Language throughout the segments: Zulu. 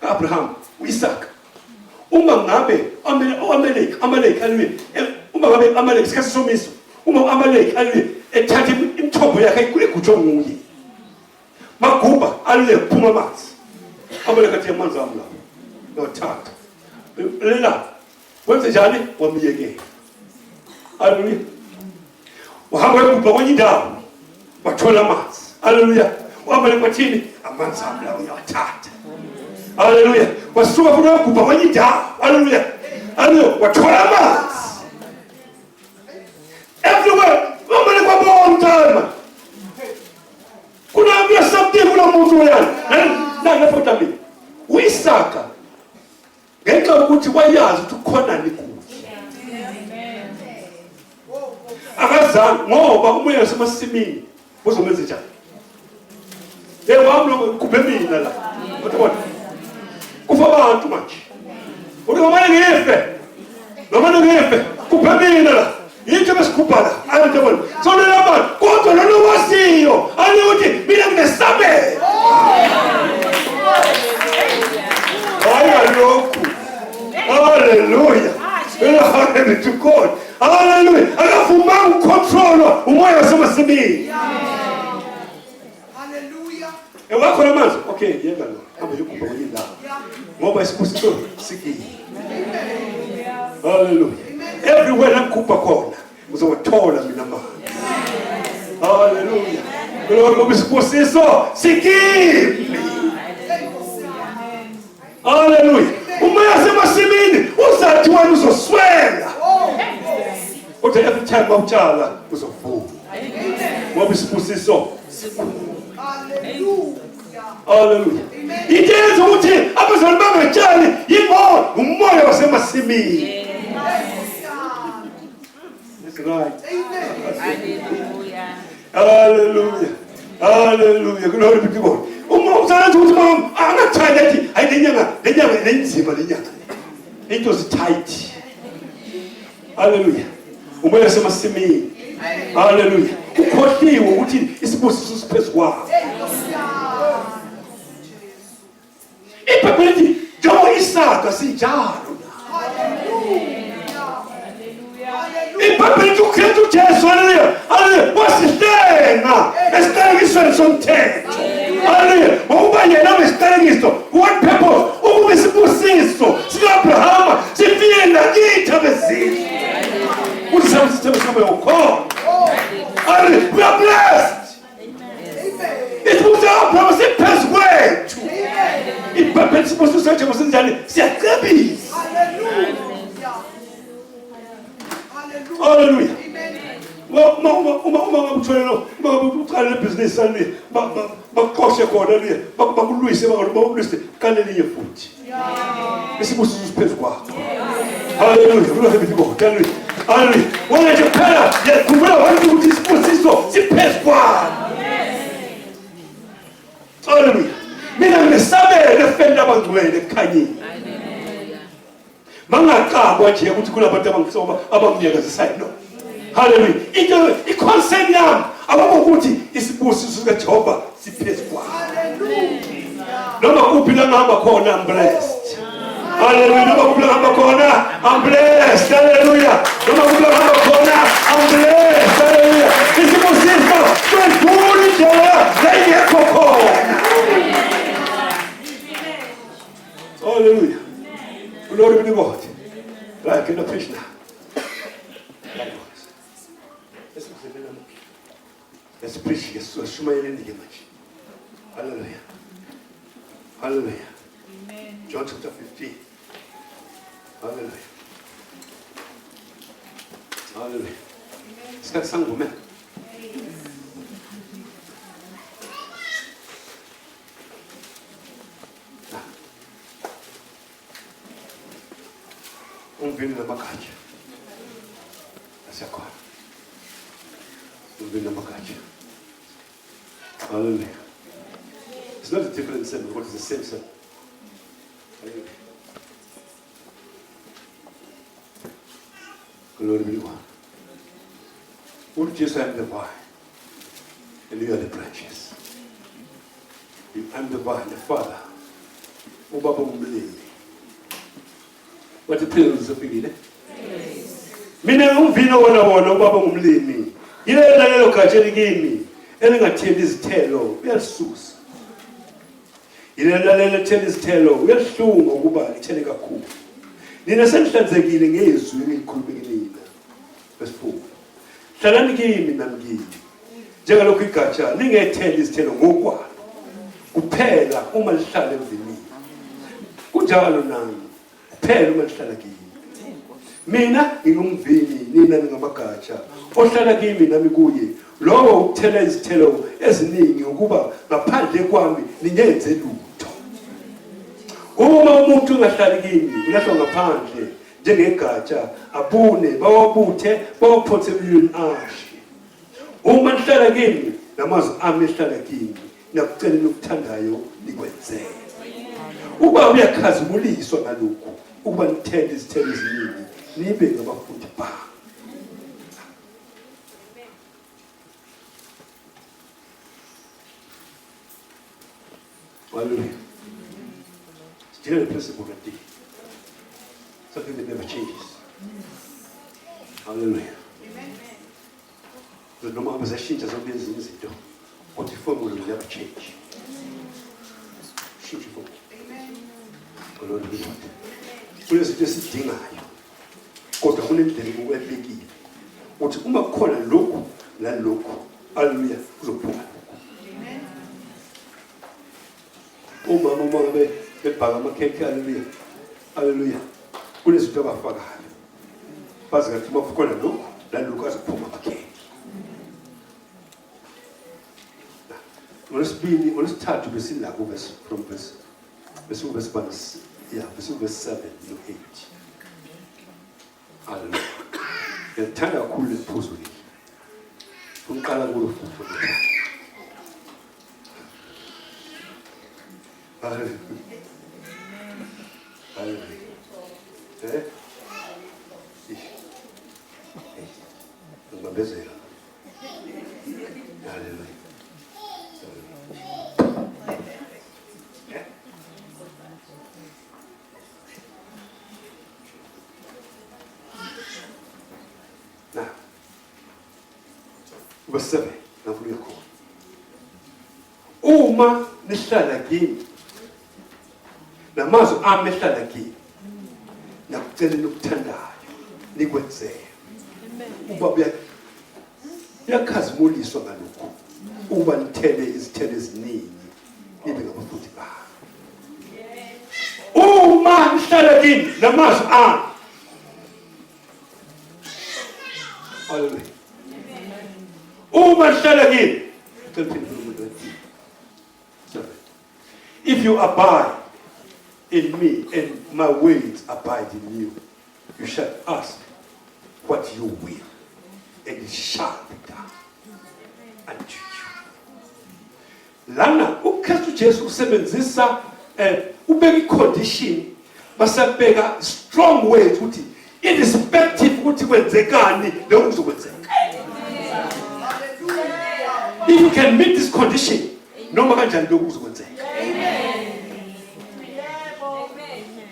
Abraham, Isaac. Amalek, Amalek, sikhathi somiso. Amalek, ethatha imithombo yakhe ekujonguye. Maguba, kuphuma amanzi. Amalek athi amanzi ami la. Nothatha. Lela, wenze njani? Wamyekela. Hallelujah. Wahamba ekuba kwenye indawo. Wathola amanzi. Hallelujah. Amalek wathini? Amanzi ami la uyawathatha. Hallelujah. Wasuka futhi wagubha kwenye indawo. Hallelujah. Hallelujah. Wathola amanzi. Everywhere. Amalek wabona. Kunaambia something kuna muntu wena. Na nafuta mimi. Uisaka. Ngenxa ukuthi wayazi ukuthi ukhona nikuhle. Akazange ngoba umoya wasemasimini uzomenza njani? Wami kubhe mina la. Kodwa kufa abantu manje. Noma ngife kubhe mina la. Yinto besikubhala ayintobona. So lelo abantu kodwa lona wasiyo. Alithi mina nginesabelo. glory to God. Hallelujah. Akafuma ucontrol umoya wasemasimini. Hallelujah. Ewakhona manje. Okay, yenga lo. Hamba yokuba uyindawo. Ngoba isibusiso sikini. Hallelujah. Everywhere nakuba khona uzowathola mina manje. Hallelujah. Ngoba isibusiso sikini. Hallelujah. Umoya wasemasimini uzathi wena uzoswela. Kodwa every time awutshala uzovuna. Ngoba isibusiso Hallelujah. Hallelujah. Itenza ukuthi abazali bangatshali yingoba umoya wasemasimini. That's right. Hallelujah. Hallelujah. Hallelujah. Glory be to God. Umzala ukuthi mama angathanda ethi hayi lenyanga lenzima lenyanga. It was tight. Hallelujah. Umoya wasemasimini. Hallelujah. Ukhohliwe ukuthi isibusiso siphezu kwakho. Ipapelethi njengoba isaka sinjalo. Ipapelethi uKristu Jesu haleluya. Haleluya. Wasihlenga esihlengisweni somthetho. Haleluya. Ngoba yena wesihlengiso what purpose? Ukuba isibusiso sikaAbrahama sifike nakithi abezizwe. Uthi sisithembiso sami ukhona. Hallelujah. We are blessed. It was Abraham siphezu kwethu. Ipapelethi isibusiso nje musinjani siyacebisa. Hallelujah. Uma ngabutholelo uqale business sami baqoshe khona le bakulwise bakulwise kanelinye futhi. Isibusiso siphezu kwakho. Hallelujah. Glory be to God. Hallelujah. Hallelujah. Wona nje phela yakubula wathi ukuthi isibusiso siphezu kwakho. Hallelujah. Mina ngisabele efenda abangcwele ekhanyeni. Mangaqabwa nje ukuthi kunabantu abangisoba abanginyakazisayo no. Hallelujah. Into iconcern yami abakuthi isibusiso sikaJehova siphezu kwakho. Hallelujah. Noma kuphi la ngihamba khona I'm blessed. Hallelujah. Noma kuphi la ngihamba khona I'm blessed. Hallelujah. Noma kuphi la ngihamba khona I'm blessed. Hallelujah. Isibusiso sivule indlela la ingekho khona. Hallelujah. Glory be to God. Right, can I preach now? Let's preach. Yes, so Shumail in the image. Hallelujah. Hallelujah. Amen. John chapter 15. Hallelujah. Hallelujah. It's got some woman. Vini na makacha. Asiakwa. Vini na makacha. Hallelujah. It's not a different symbol, but it's the same symbol. Hallelujah. Glory be to God. Would Jesus am the vine, and you are the branches. I'm the vine, the Father. Ubaba umlimi. What the pills of beginning? Mina umvino wona ubaba ngumlimi. Yena lelo gatsha likimi elingatheli izithelo uyasusa. Yena lelo theli izithelo uyahlunga ukuba lithele kakhulu. Nina senihlanzekile ngezwi engikhuluma nina. Verse 4. Hlalani kimi nami kimi. Njengalokhu igatsha lingetheli izithelo ngokwalo. Kuphela uma lihlala emvinini. Kunjalo nami. Phela uma lihlala kimi. Mina ngingumvini nina ningamagatsha. Ohlala kimi nami kuye. Lowo ukuthela izithelo eziningi ukuba ngaphandle kwami ningenze lutho. Uma umuntu ungahlali kimi ulahlwa ngaphandle njengegatsha abune bawabuthe bawuphothe emlilweni ashe. Uma nihlala kimi namazwi ami ehlala kimi nakucelela ukuthandayo likwenzele. Uba uyakhazimuliswa ngalokhu ukuba nithele izithelo eziningi nibe ngabafundi bami. Hallelujah. Still the principle of D. Something that never changes. Hallelujah. Hallelujah. Hallelujah. Hallelujah. Hallelujah. Hallelujah. Hallelujah. Hallelujah. Hallelujah. Hallelujah. Hallelujah. Hallelujah. Hallelujah. Hallelujah. Hallelujah. Hallelujah. Hallelujah. Noma abazashintsha zonke ezinye izinto kodwa ifomula never change. Shintsha ifomula. Lord we want. Kunezinto esidingayo kodwa kunendlela okuwebekile uthi uma kukhona lokhu nalokhu hallelujah kuzophuma. Umama uma bebhaka amakhekhe hallelujah hallelujah kunezinto abafakayo bazi ngathi uma kukhona lokhu nalokhu azophuma amakhekhe. Olesibili olesithathu besilako verse from verse 7 no 8. Hallelujah. Ngithanda kakhulu iphuzu leli. Uqala kulo futhi. Hallelujah. Hallelujah. Ngibambezela. Hallelujah. Verse 7 navuya khona uma nihlala kimi namazwi ami ehlala kimi nakucelela ukuthandayo nikwenzele uba yakhazimuliswa ngalokho uba nithele izithelo eziningi nibe ngabafundi bami uma nihlala kimi namazwi ami. Hallelujah. If you abide in me and my words abide in you, you shall ask what you will, and it shall be done unto you. Lana uKristu Jesu usebenzisa ubeka condition basabeka strong words ukuthi irrespective ukuthi kwenzekani lokho kuzokwenzeka. If you can meet this condition, no matter what you do,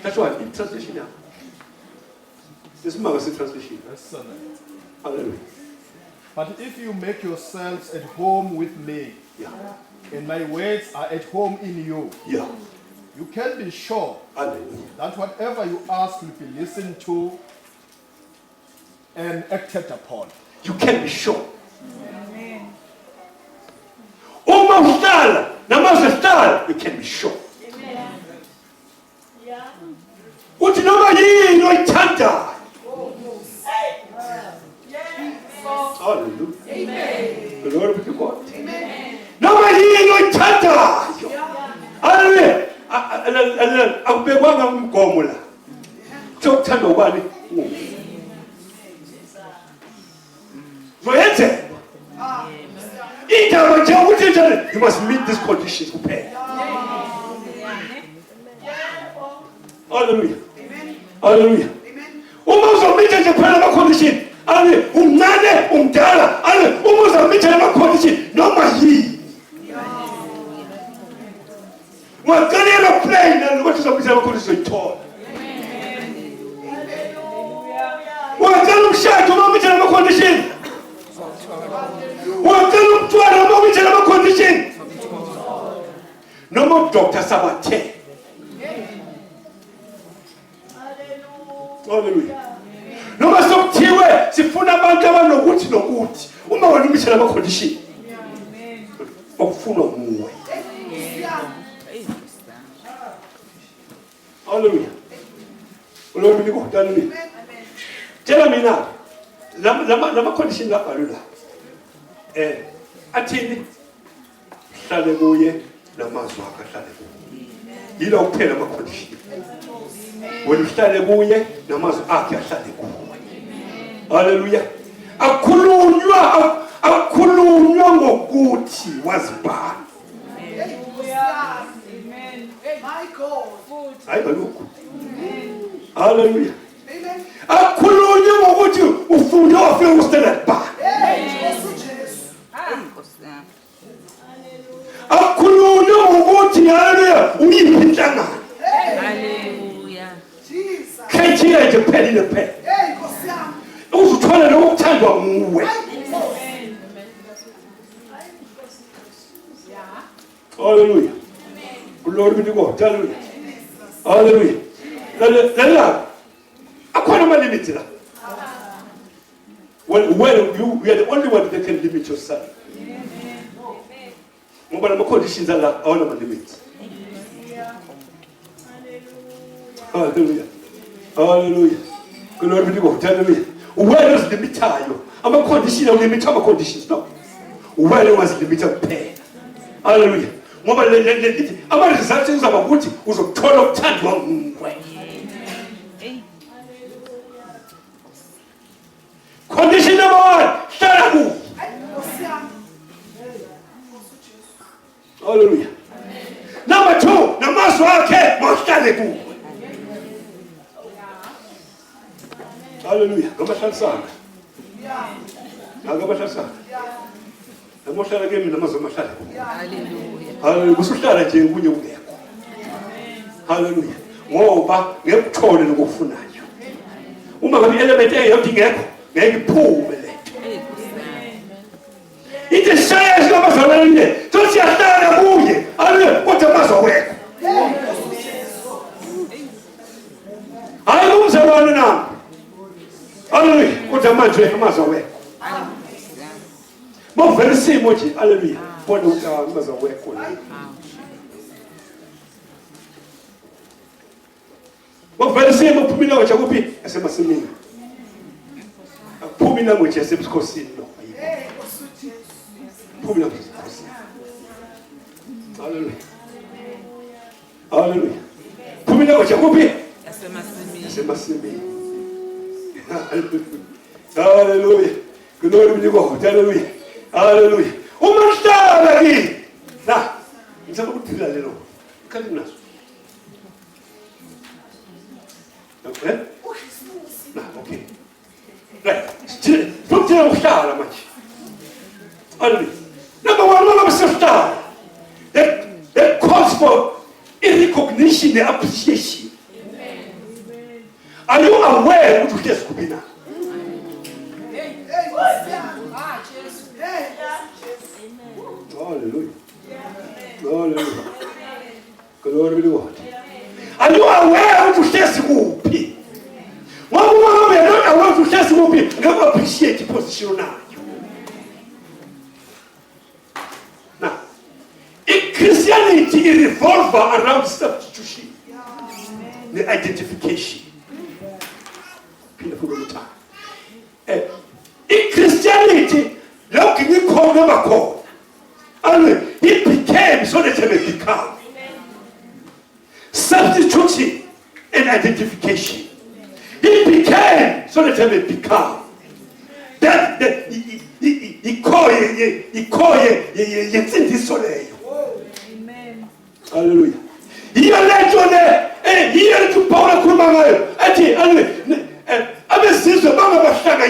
that's why in translation now. This is my translation. Hallelujah. But if you make yourselves at home with me, and my words are at home in you, you can be sure that whatever you ask will be listened to and acted upon. You can be sure. Uma uhlala namazwi ehlala you can be sure. Uthi noma yini oyithandayo. Hallelujah. Amen. The Lord be to God. Amen. Noma yini oyithandayo. Hallelujah. Akubekwanga umgomo la. Sokuthanda ubani? Zoyenze. You must meet these conditions. Hallelujah. Hallelujah. Uma uzomita nje phela ama condition. Ale umncane umdala. Ale uma uzomita ama condition noma yini. Wakalela plane na ukuthi uzomita ama condition ithola. Wakala umshado uma umita ama condition. Wakala umntwana uma umita ama condition. Noma Dr. Sabathe. Hallelujah. Noma sokuthiwe sifuna abantu abanokuthi nokuthi uma wena umithela ama condition. Amen. Okufuna umuwe. Hallelujah. Lord we go down me. Tell me now. Lama condition la balula. Athini hlale kuye namazwi akhe hlale kuye. Yilo kuphela ama condition. When uhlale kuye namazwi akhe ahlale kuwe. Hallelujah. Akhulunywa ngokuthi wazibhala. Hallelujah. Amen. My God. Hayi balukho. Hallelujah. Amen. Akhulunywa ngokuthi ufunde wafika ustand back. Akhulunywa ngokuthi hallelujah uyiphinhlangana. Hallelujah. Jesus. Khethiye nje phela le phela. Hey Nkosi yami. Uzuthola Hallelujah. Glory be to God. Hallelujah. Hallelujah. Hallelujah. I can't limit it. When you are the only one that can limit yourself. Mobile conditions are all of the limits. Hallelujah. Hallelujah. Glory be to God. Hallelujah. Where is the limit? I'm a condition of limit. I'm a condition. No. Where was the limit of pain? Hallelujah. Mobile I'm a result of a wood was a total time one way. Condition number one, Sharabu. Hallelujah. Number two, Namaswake, Mostalebu. Hallelujah. Gamashan. Nagamashan. The Moshala gave me the Muslim Mashal. Hallelujah. Hallelujah. Hallelujah. Moba, you have told in the Wufunayo. Uma the element of the gap, make poor. It is science of us already. Don't you have a movie? What a mass away. I lose around now. Hallelujah. What a mass away. But very same much, hallelujah. What the mass away. But very same of Pumina, which I will be as a Massimina. Pumina, which is a Scosin. Hallelujah. Hallelujah. Pumina, which I will be as a Massimina. Hallelujah. Glory to God. Hallelujah. Hallelujah. Woman star again. Now, it's a good little. Come on. Okay? Okay. Right. Still, put your star much. Hallelujah. Number one star. That calls for a recognition and appreciation. Are you aware of what this could be now? Hallelujah. Hallelujah. Glory to God. Are you aware of what this could be? One woman may not aware of what this could be. Never appreciate the position now. Now, in Christianity, it revolves around substitution, the identification. In Christianity, how can you call them a call? And it became so that it may become. Substitution and identification. It became so that it may become. That he call it. Amen. Hallelujah. He let you there, and he had to power Kumanga. I'm a sister, Mama Bashanga.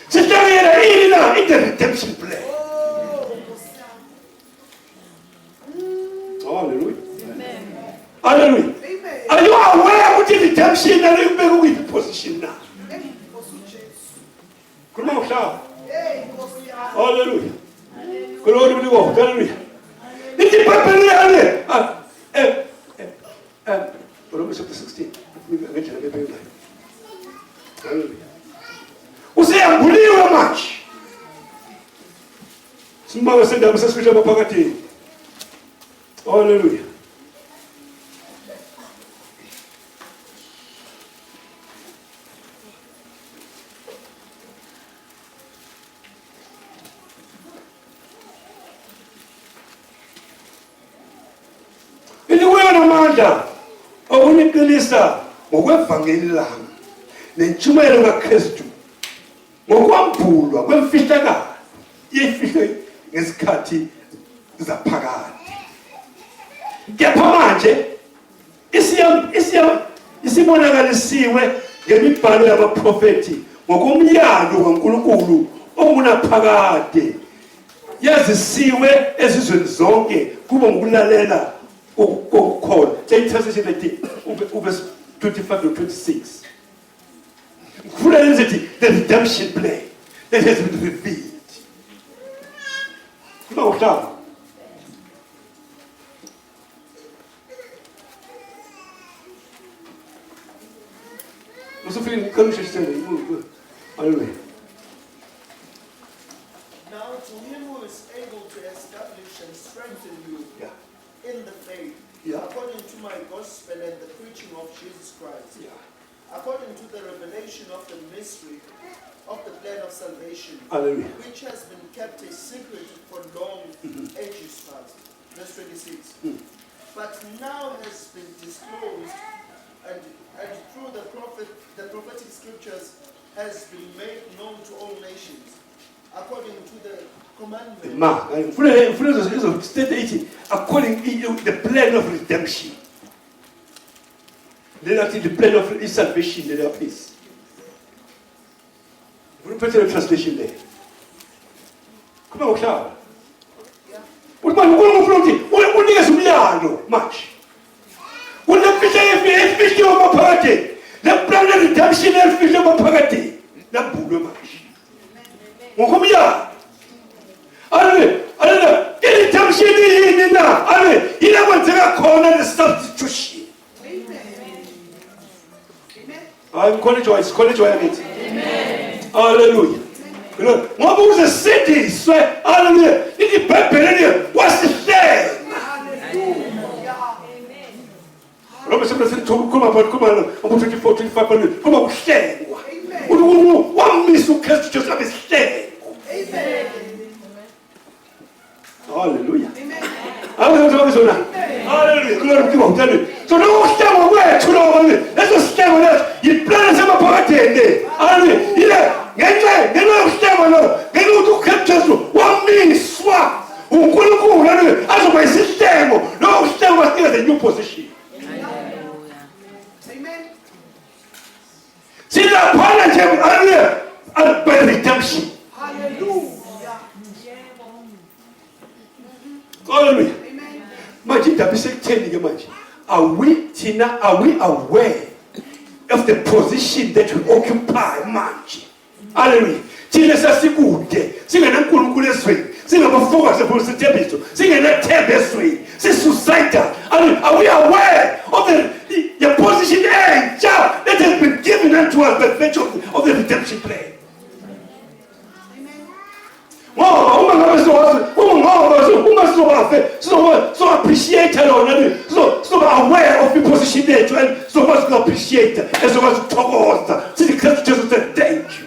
Sister, in the redemption play. Hallelujah. Amen. Hallelujah. Amen. Are you aware of the redemption that you make with position now? Come on, shout. Hallelujah. Glory to God. Hallelujah. Did you Romans chapter 16. Hallelujah. We say, I believe how much. Somebody said, I'm a scripture about poverty. Hallelujah. Amanda, okunipilisa ngokwevangeli lami nentshumayelo kaKristu ngokwambulwa kwemfihlakalo yefihlo ngesikhathi zaphakade. Kepha manje isibonakalisiwe ngemibhalo yabaprofeti ngokomyalo kaNkulunkulu omunaphakade yazisiwe ezizweni zonke kubo ngokulalela call. Take translation like verse 25 to 26. The redemption plan that has been revealed. No, stop. Hallelujah. Now to him who is able to establish and strengthen you in the faith, according to my gospel and the preaching of Jesus Christ, according to the revelation of the mystery of the plan of salvation, which has been kept a secret for long ages past. Verse 26. But now has been disclosed, and through the prophetic scriptures has been made known to all nations, according to the commandment. According to the plan of redemption. The plan of salvation, please. Vous put the translation there. Come on, Charles. What man will from it? What is much? When the fish of a party, the plan of redemption and fish of a party, the bull much. Mohamia. Redemption in now. He never took a corner and substitution. I'm calling joy. Amen. Hallelujah. What was the city? Hallelujah. What's the shame? Romans 7, come on, 24, 25, come on, shame. One miss who cares just have his shame. Hallelujah. Hallelujah. Glory to God. So no step away to know. Let's just step on us. You plan some party. Hallelujah. Get step on us. Get to capture one minute swap. Who couldn't go as my system. No step was still a new position. Amen. See that party and by redemption. Hallelujah. Hallelujah. Are we aware of the position that we occupy? Hallelujah. Are we aware of the position that has been given unto us by virtue of the redemption plan? So appreciate so aware of the position there and so much to appreciate and so much to talk about. See the just the danger.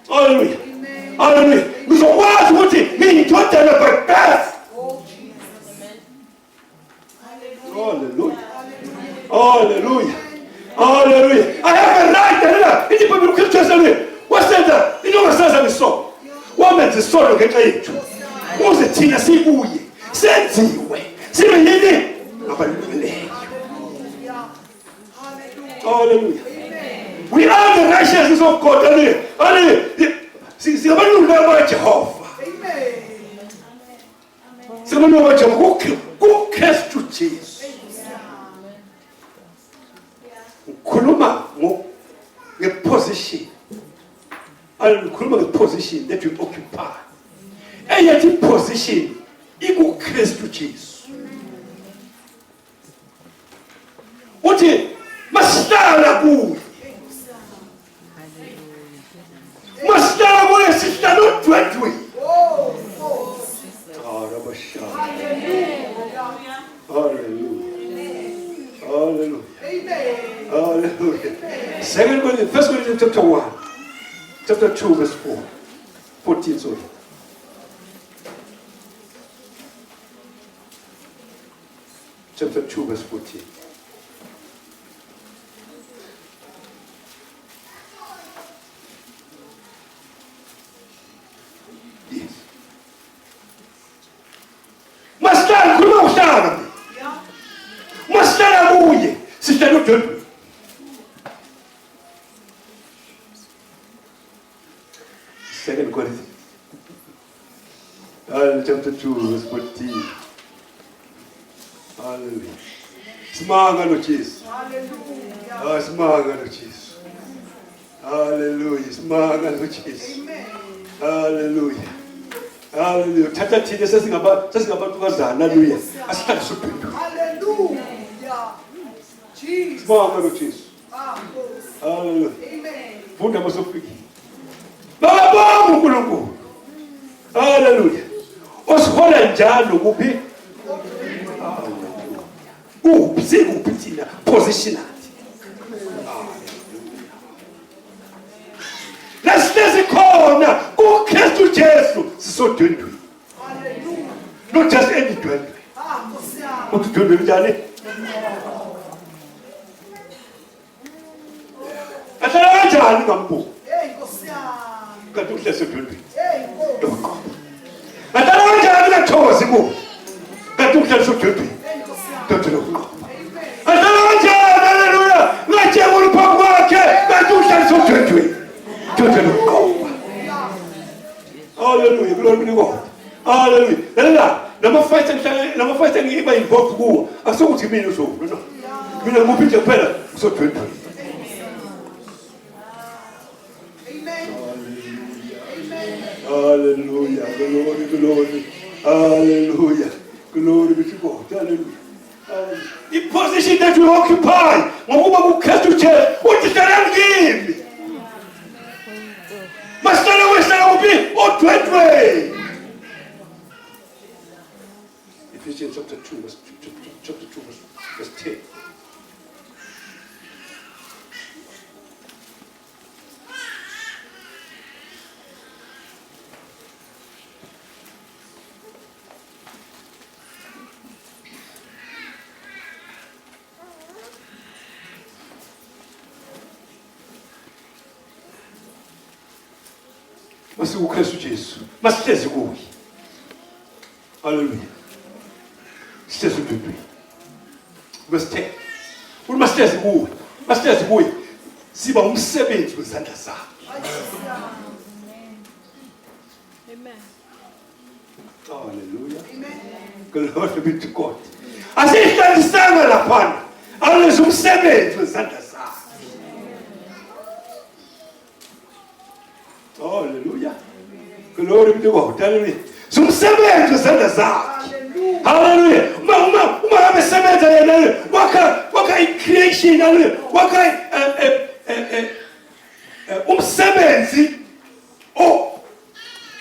Hallelujah. Hallelujah. So what would it mean to tell about death? Hallelujah. Hallelujah. Hallelujah. I have a right in the Bible scriptures. What's that? You know what says so? What meant the soul of the age? What's the Tina Sibuye? Send you. See me in it. Hallelujah. We are the righteousness of God. Hallelujah. See, someone who know about Jehovah. Someone who know about Jehovah. Who cares to Jesus? Kuluma, the position. The position that you occupy. And yet the position equal Christ to Jesus. What is Mastara Boo? Mastara Boo is sister not 20. Hallelujah. Hallelujah. Hallelujah. Second Corinthians, 1 Corinthians chapter 1. Chapter 2, verse 4. 14, sorry. Chapter 2, verse 14. Yes. Mastar, como está? Mastar a mulher. Se está no tempo. Second Corinthians, chapter 2, verse 14. Hallelujah. Smanga no Jesus. Hallelujah. Smanga no Jesus. Hallelujah. Smanga no Jesus. Hallelujah. Hallelujah. Thatha thina sesingabantukazana. Hallelujah. Asihlale sodwa. Hallelujah. Jesus. Sibonga lo Jesu. Hallelujah. Amen. Funda masofiki. Baba uNkulunkulu. Hallelujah. Osihola njalo kuphi? Sikuphi thina positional. Lasihlezi khona kuKristu Jesu sisodwendwe. Hallelujah. Not just any dwendwe. Nkosi yami. Uthi dwendwe njani? Ahlala kanjani ngambuzo? Nkosi yami. Kanti uhlezi edwendweni. Nkosi. Ahlala kanjani ngathokoza kubo? Kanti uhlezi edwendweni. Nkosi yami. Dwendwe. Amen. Ahlala kanjani? Hallelujah. Ngajebula phambi kwakhe kanti uhlezi edwendweni. Dwendwe. Hallelujah. Glory to God. Hallelujah. Lalela, nama-fight engiba involved kuwo akusokuthi mina uzokulwa no. Mina nguphi kuphela usodwendwe. Amen. Amen. Hallelujah. Glory, glory. Hallelujah. Glory be to God. Hallelujah. The position that we occupy, ngokuba kuKristu Jesu, uthi hlala kimi. Masitala wehlala kuphi? Odwendwe. Ephesians chapter 2 verse 10. MasikuKristu Jesu. Masihlezi kuye. Hallelujah. Sihlezi kuye. Verse 10. Uthi masihlezi kuye. Masihlezi kuye. Siba umsebenzi wezandla zakhe. Amen. Hallelujah. Amen. Glory be to God. Asihlalisanga laphana. Awulenza umsebenzi wezandla zakhe. Hallelujah. Glory be to God. Hallelujah. Umsebenzi wezandla zakhe. Hallelujah. Uma abesebenza yena wakha i-creation, hallelujah. Wakha umsebenzi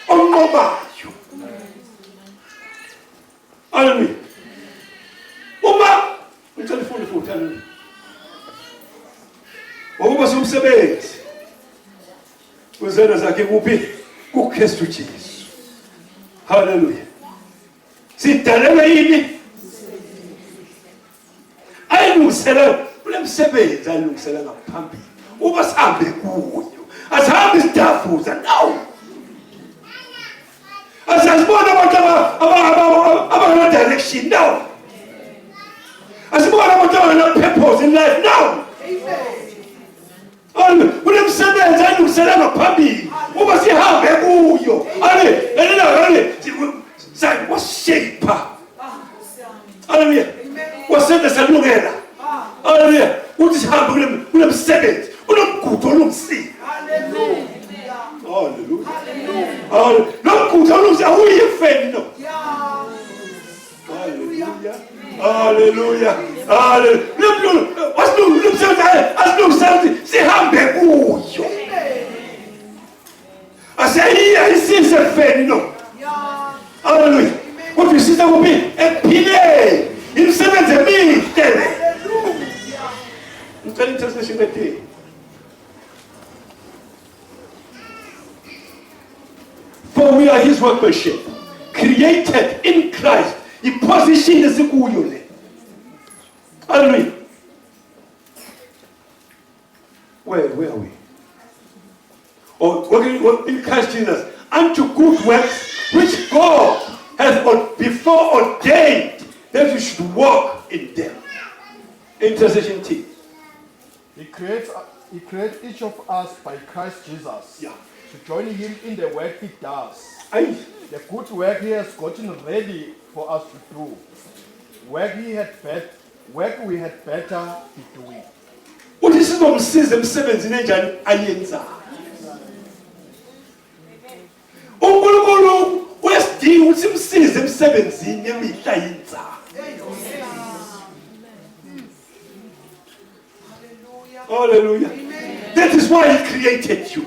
onqobayo. Hallelujah. Uma ngicela futhi hallelujah. Ngoba umsebenzi wezandla zakhe kuphi? kuKristu Jesu. Hallelujah. Sidalelwe yini? Ayilungisela kule msebenzi ayilungisela ngaphambili. Uba sihambe kuyo. Asihambe sidafuza. No. Asibona abantu abangena direction. No. Asibona abantu abangena purpose in life. No. Amen. Kule msebenzi ayilungisela ngaphambili. Uba sihambe kuyo. Washaper. Hallelujah. Wasenda salungela. Hallelujah. Uthi sihambe kule msebenzi. Unomgudu olungisiwe. Hallelujah. Hallelujah. Hallelujah. Nomgudu olungisiwe awuyifeni no. Hallelujah. Hallelujah. Hallelujah. Wasilungisebenzi sihambe kuyo. Asiyiya isise feni no. Hallelujah. Kodwa isisa kuphi? Ephile. Imisebenzi emihle. Ngicela i-translation ethi. For we are his workmanship, created in Christ. I-position esikuyo le. Hallelujah. Where are we? Or in Christ Jesus, unto good works which God has before ordained that we should walk in them. Intercession team. He creates each of us by Christ Jesus. Yeah. To join him in the work he does. Aye. The good work he has gotten ready for us to do. Work we had better be doing. Uthi sizomsiza emsebenzini enjani ayenzayo. uNkulunkulu wesidinga ukuthi simsize emsebenzini emihla yinzalo. Hallelujah. That is why he created you.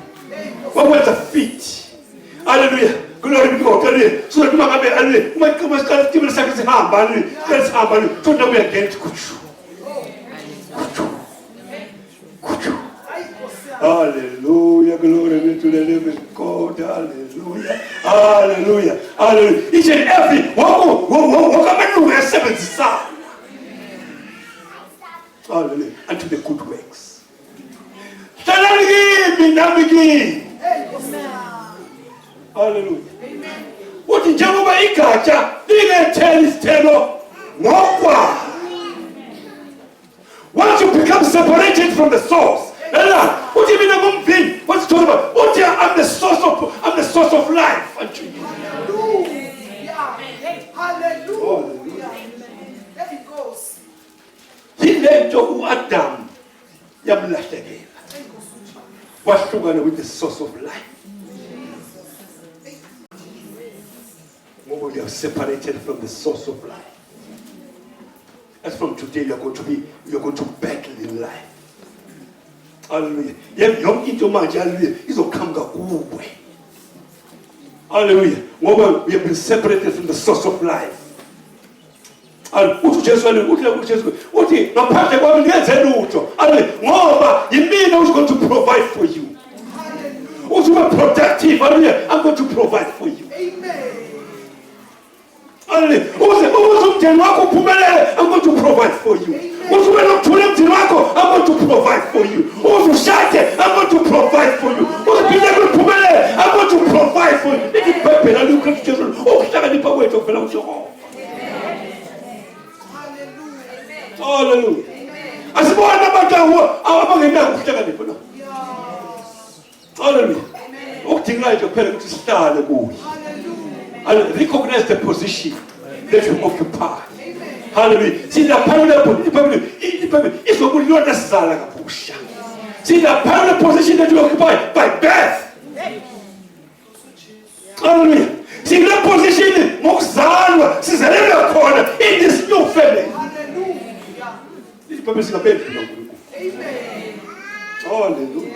What was the feet? Hallelujah. Glory be to God. Hallelujah. So that you might be, hallelujah. You might come and start giving us a hand, hallelujah. Let's have, hallelujah. So that we are getting to kuchu. Hallelujah. Glory be to the living God. Hallelujah. Hallelujah. Hallelujah. Each and every hallelujah. Unto the good works. Hallelujah. Uthi njengoba igatsha lingethela isithelo ngokwa. Once you become separated from the source, what do you mean I'm being? What's it talking about? What do you, I'm the source of life unto you. Hallelujah. There he goes. Yilento uAdam yamlahlekela. Wahlukana with the source of life. When you are separated from the source of life. As from today you're going to battle in life. Hallelujah. Yonke into manje hallelujah izoqhamuka kuwe. Hallelujah. Ngoba we have been separated from the source of life. Uthi Jesu uthi ngaphandle kwami ngenze lutho. Ngoba yimina who's going to provide for you. Uthi ube productive. Hallelujah. I'm going to provide for you. Amen. Hallelujah. I'm going to provide for you. I'm going to provide for you. I'm going to provide for you. I'm going to provide for you. Hallelujah. Hallelujah. Recognize the position that you occupy. Hallelujah. See the permanent position that you occupy by birth. Hallelujah. See the position in this new family. Hallelujah.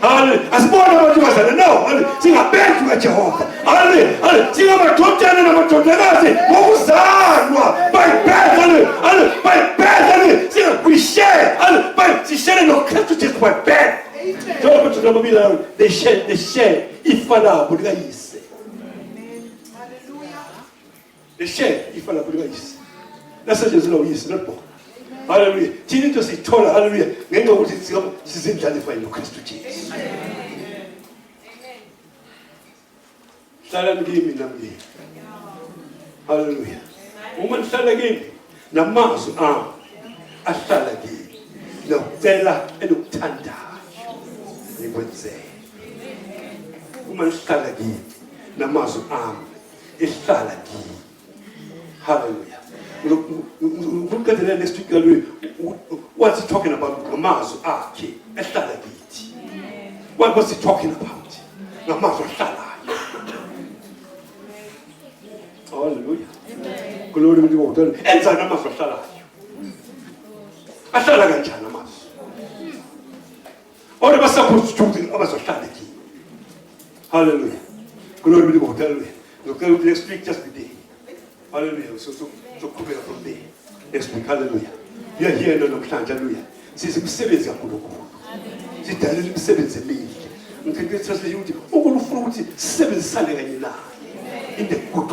Hallelujah. As born of Jehovah. No. Sing a bed to Jehovah. Hallelujah. Sing a total and a total. By birth. By birth. Sing we share. By sharing no just by birth. They share. If Allah would guys. They share. If Allah would guys. That's such as low is not. Hallelujah. Tini to see taller. Hallelujah. Nenga wuthi sizindlalify noKristu Jesu. Amen. Hlala kimi nami. Hallelujah. Uma nihlala kimi namazwi ami ahlala kimi. Nokucela enokuthandayo. Nikwenzele. Uma nihlala kimi namazwi ami ehlala kimi. Hallelujah. Look at the next week. What's he talking about? Namazu aki ehlala kithi. What was he talking about? Namazu ehlala. Hallelujah. Glory be to God. Enza namazu ehlala. Ehlala kanjani namazu? What am I supposed to do? Namazu ehlala kithi. Hallelujah. Glory be to God. Hallelujah. Look at next week just today. Hallelujah. So come from there. Next week. Hallelujah. We are here in the hallelujah. Siz imisebenzi kaNkulunkulu. Sidalele imisebenzi emihle. Ngicela ukuthi uNkulunkulu ufuna ukuthi sisebenzisane kanye naye in the good